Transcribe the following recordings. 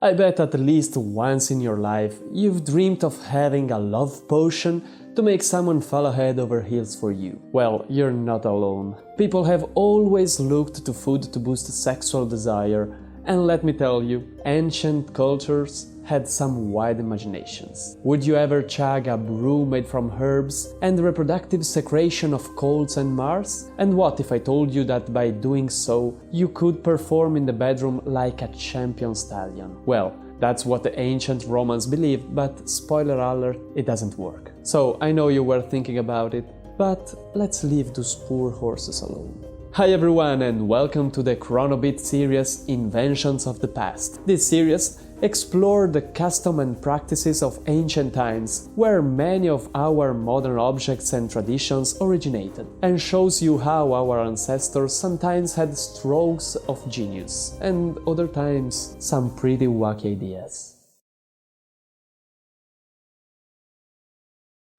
I bet at least once in your life you've dreamed of having a love potion to make someone fall head over heels for you. Well, you're not alone. People have always looked to food to boost sexual desire, and let me tell you, ancient cultures had some wild imaginations. Would you ever chug a brew made from herbs and the reproductive secretion of colts and Mars? And what if I told you that by doing so, you could perform in the bedroom like a champion stallion? Well, that's what the ancient Romans believed, but spoiler alert, it doesn't work. So I know you were thinking about it, but let's leave those poor horses alone. Hi everyone and welcome to the ChronoBit series Inventions of the Past. This series explores the custom and practices of ancient times, where many of our modern objects and traditions originated, and shows you how our ancestors sometimes had strokes of genius, and other times some pretty wacky ideas.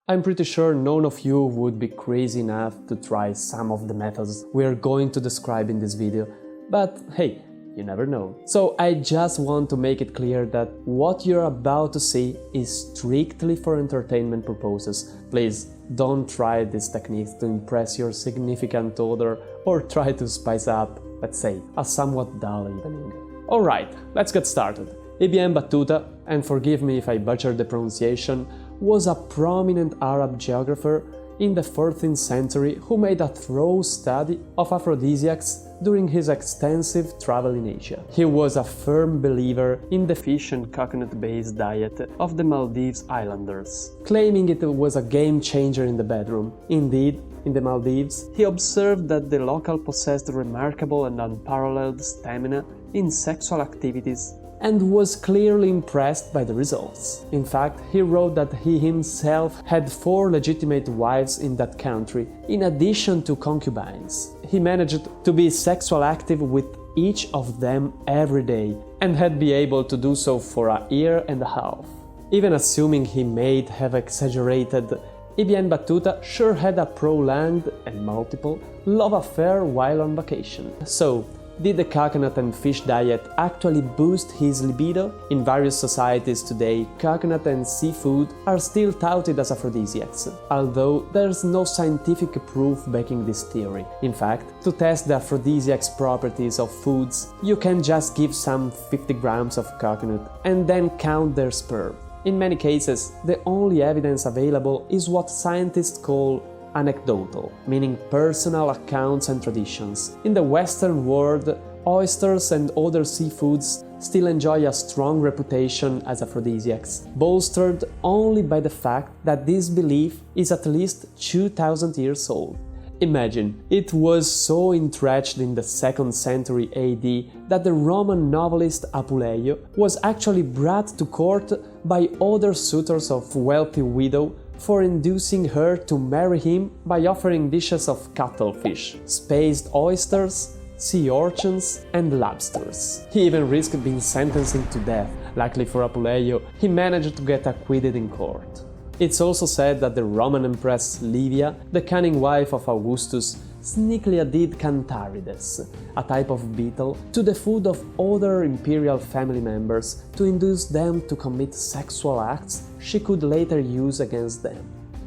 I'm pretty sure none of you would be crazy enough to try some of the methods we're going to describe in this video, but hey, you never know. So I just want to make it clear that what you're about to see is strictly for entertainment purposes. Please don't try these techniques to impress your significant other or try to spice up, let's say, a somewhat dull evening. Alright, let's get started. Ibn Battuta, and forgive me if I butcher the pronunciation, was a prominent Arab geographer in the 14th century who made a thorough study of aphrodisiacs during his extensive travel in Asia. He was a firm believer in the fish and coconut-based diet of the Maldives islanders, claiming it was a game-changer in the bedroom. Indeed, in the Maldives, he observed that the local possessed remarkable and unparalleled stamina in sexual activities and was clearly impressed by the results. In fact, he wrote that he himself had 4 legitimate wives in that country, in addition to concubines. He managed to be sexually active with each of them every day, and had been able to do so for a year and a half. Even assuming he may have exaggerated, Ibn Battuta sure had a prolonged and multiple love affair while on vacation. So, did the coconut and fish diet actually boost his libido? In various societies today, coconut and seafood are still touted as aphrodisiacs, although there's no scientific proof backing this theory. In fact, to test the aphrodisiacs properties of foods, you can just give some 50 grams of coconut and then count their sperm. In many cases, the only evidence available is what scientists call anecdotal, meaning personal accounts and traditions. In the Western world, oysters and other seafoods still enjoy a strong reputation as aphrodisiacs, bolstered only by the fact that this belief is at least 2000 years old. Imagine, it was so entrenched in the 2nd century AD that the Roman novelist Apuleio was actually brought to court by other suitors of wealthy widow for inducing her to marry him by offering dishes of cuttlefish, spaced oysters, sea urchins and lobsters. He even risked being sentenced to death. Luckily for Apuleio, he managed to get acquitted in court. It's also said that the Roman Empress Livia, the cunning wife of Augustus, sneakily added cantharides, a type of beetle, to the food of other imperial family members to induce them to commit sexual acts she could later use against them.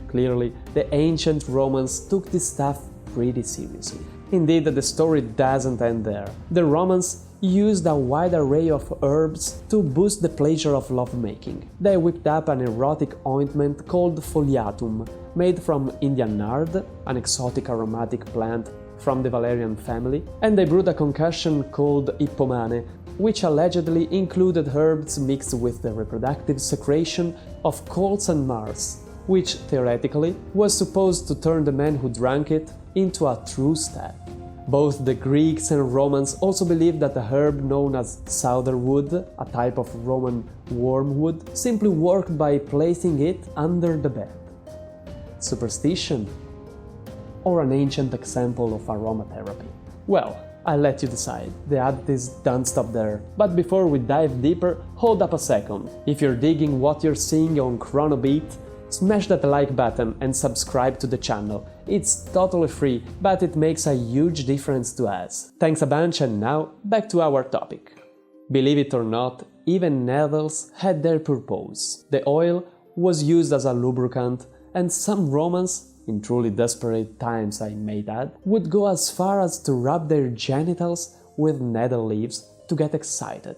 Clearly, the ancient Romans took this stuff pretty seriously. Indeed, the story doesn't end there. The Romans used a wide array of herbs to boost the pleasure of lovemaking. They whipped up an erotic ointment called foliatum, made from Indian nard, an exotic aromatic plant from the valerian family, and they brewed a concoction called ippomane, which allegedly included herbs mixed with the reproductive secretion of colts and Mars, which theoretically was supposed to turn the man who drank it into a true stab. Both the Greeks and Romans also believed that a herb known as southerwood, a type of Roman wormwood, simply worked by placing it under the bed. Superstition? Or an ancient example of aromatherapy? Well, I'll let you decide. The oddities don't stop there. But before we dive deeper, hold up a second. If you're digging what you're seeing on ChronoBit, smash that like button and subscribe to the channel. It's totally free, but it makes a huge difference to us. Thanks a bunch, and now back to our topic. Believe it or not, even needles had their purpose. The oil was used as a lubricant, and some Romans, in truly desperate times I may add, would go as far as to rub their genitals with nettle leaves to get excited.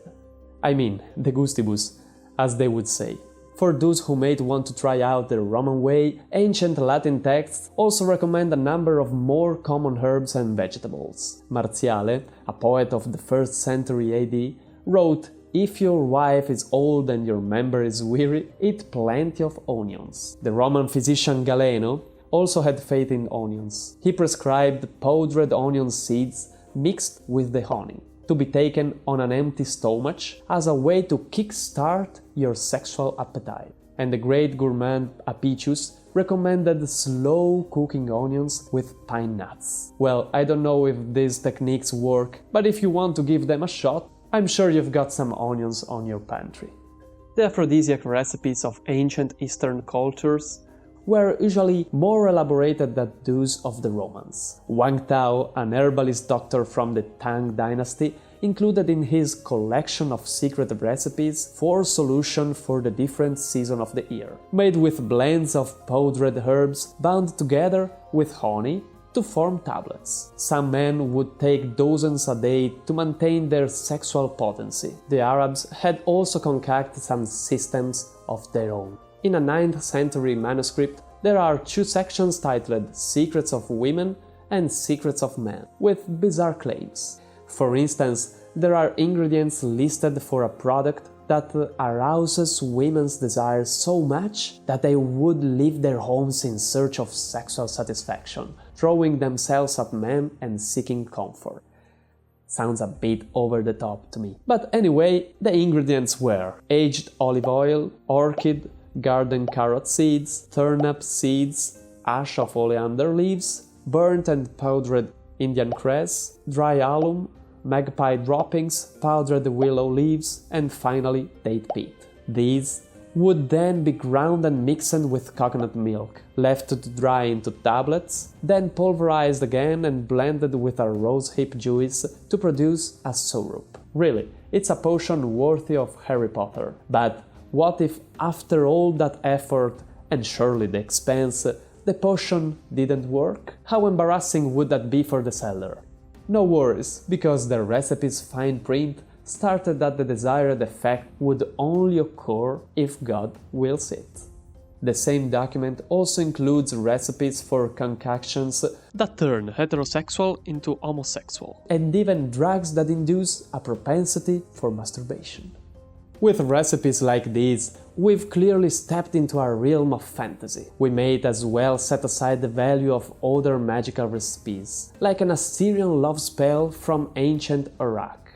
I mean, de gustibus, as they would say. For those who might want to try out the Roman way, ancient Latin texts also recommend a number of more common herbs and vegetables. Martiale, a poet of the 1st century AD, wrote, "If your wife is old and your member is weary, eat plenty of onions." The Roman physician Galeno also had faith in onions. He prescribed powdered onion seeds mixed with the honey, to be taken on an empty stomach as a way to kickstart your sexual appetite. And the great gourmand Apicius recommended slow cooking onions with pine nuts. Well, I don't know if these techniques work, but if you want to give them a shot, I'm sure you've got some onions on your pantry. The aphrodisiac recipes of ancient Eastern cultures were usually more elaborated than those of the Romans. Wang Tao, an herbalist doctor from the Tang dynasty, included in his collection of secret recipes 4 solutions for the different seasons of the year, made with blends of powdered herbs bound together with honey to form tablets. Some men would take dozens a day to maintain their sexual potency. The Arabs had also concocted some systems of their own. In a 9th century manuscript, there are 2 sections titled Secrets of Women and Secrets of Men, with bizarre claims. For instance, there are ingredients listed for a product that arouses women's desires so much that they would leave their homes in search of sexual satisfaction, throwing themselves at men and seeking comfort. Sounds a bit over the top to me. But anyway, the ingredients were aged olive oil, orchid, garden carrot seeds, turnip seeds, ash of oleander leaves, burnt and powdered Indian cress, dry alum, magpie droppings, powdered willow leaves, and finally date peat. These would then be ground and mixed with coconut milk, left to dry into tablets, then pulverized again and blended with a rosehip juice to produce a syrup. Really, it's a potion worthy of Harry Potter. But what if after all that effort, and surely the expense, the potion didn't work? How embarrassing would that be for the seller? No worries, because the recipe's fine print started that the desired effect would only occur if God wills it. The same document also includes recipes for concoctions that turn heterosexual into homosexual, and even drugs that induce a propensity for masturbation. With recipes like these, we've clearly stepped into a realm of fantasy. We may as well set aside the value of other magical recipes, like an Assyrian love spell from ancient Iraq.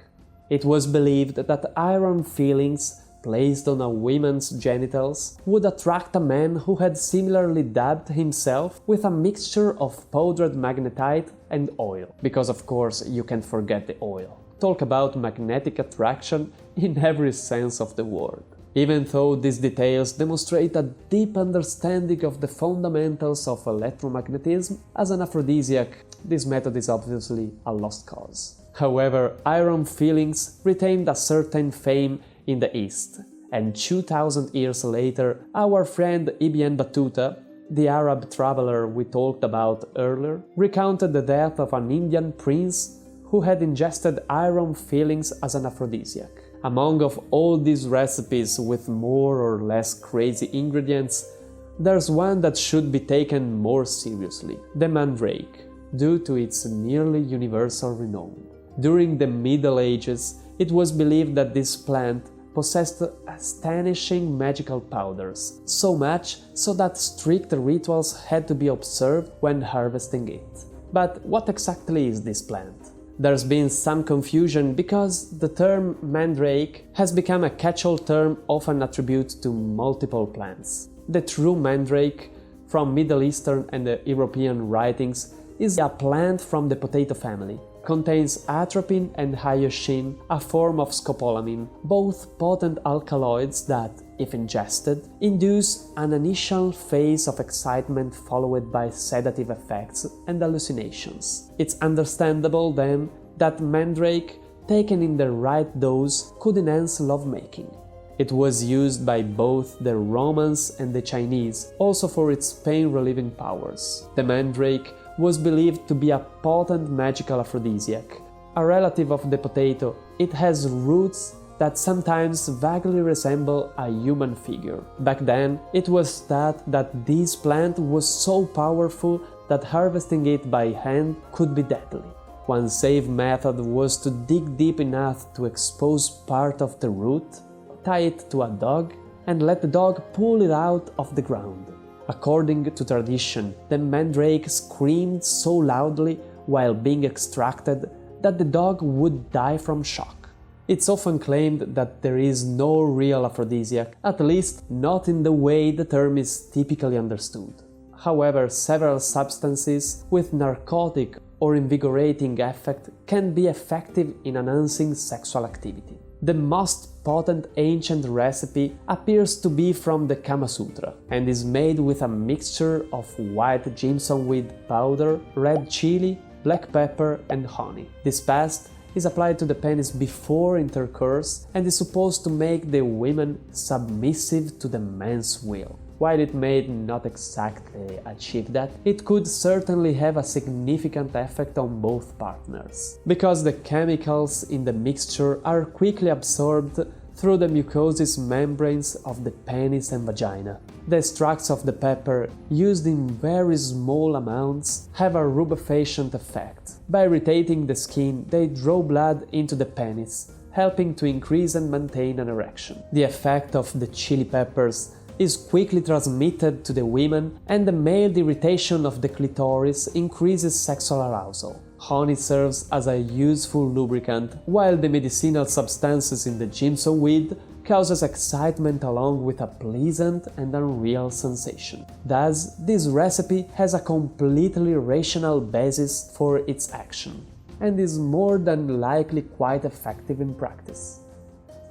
It was believed that iron fillings placed on a woman's genitals would attract a man who had similarly dabbed himself with a mixture of powdered magnetite and oil, because of course you can't forget the oil. Talk about magnetic attraction in every sense of the word. Even though these details demonstrate a deep understanding of the fundamentals of electromagnetism, as an aphrodisiac, this method is obviously a lost cause. However, iron fillings retained a certain fame in the East, and 2000 years later, our friend Ibn Battuta, the Arab traveler we talked about earlier, recounted the death of an Indian prince who had ingested iron fillings as an aphrodisiac. Among of all these recipes with more or less crazy ingredients, there's one that should be taken more seriously: the mandrake, due to its nearly universal renown. During the Middle Ages, it was believed that this plant possessed astonishing magical powers, so much so that strict rituals had to be observed when harvesting it. But what exactly is this plant? There's been some confusion because the term mandrake has become a catch-all term often attributed to multiple plants. The true mandrake, from Middle Eastern and European writings, is a plant from the potato family. Contains atropine and hyoscine, a form of scopolamine, both potent alkaloids that, if ingested, induce an initial phase of excitement followed by sedative effects and hallucinations. It's understandable then that mandrake taken in the right dose, could enhance lovemaking. It was used by both the Romans and the Chinese, also for its pain-relieving powers. The mandrake was believed to be a potent magical aphrodisiac. A relative of the potato, it has roots that sometimes vaguely resemble a human figure. Back then, it was thought that this plant was so powerful that harvesting it by hand could be deadly. One safe method was to dig deep enough to expose part of the root, tie it to a dog, and let the dog pull it out of the ground. According to tradition, the mandrake screamed so loudly while being extracted that the dog would die from shock. It's often claimed that there is no real aphrodisiac, at least not in the way the term is typically understood. However, several substances with narcotic or invigorating effect can be effective in enhancing sexual activity. The most potent ancient recipe appears to be from the Kama Sutra and is made with a mixture of white jimsonweed powder, red chili, black pepper and honey. This paste is applied to the penis before intercourse and is supposed to make the women submissive to the man's will. While it may not exactly achieve that, it could certainly have a significant effect on both partners, because the chemicals in the mixture are quickly absorbed through the mucous membranes of the penis and vagina. The extracts of the pepper, used in very small amounts, have a rubefacient effect. By irritating the skin, they draw blood into the penis, helping to increase and maintain an erection. The effect of the chili peppers is quickly transmitted to the women, and the mild irritation of the clitoris increases sexual arousal. Honey serves as a useful lubricant, while the medicinal substances in the jimsonweed causes excitement along with a pleasant and unreal sensation. Thus, this recipe has a completely rational basis for its action, and is more than likely quite effective in practice.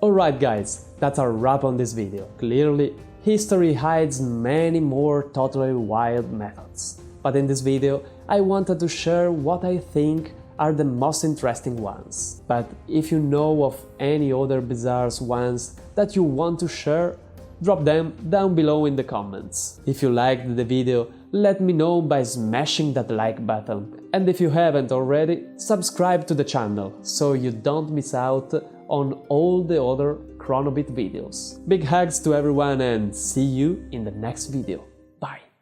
Alright guys, that's a wrap on this video. Clearly, history hides many more totally wild methods, but in this video I wanted to share what I think are the most interesting ones. But if you know of any other bizarre ones that you want to share, drop them down below in the comments. If you liked the video, let me know by smashing that like button, and if you haven't already, subscribe to the channel so you don't miss out on all the other ChronoBit videos. Big hugs to everyone and see you in the next video.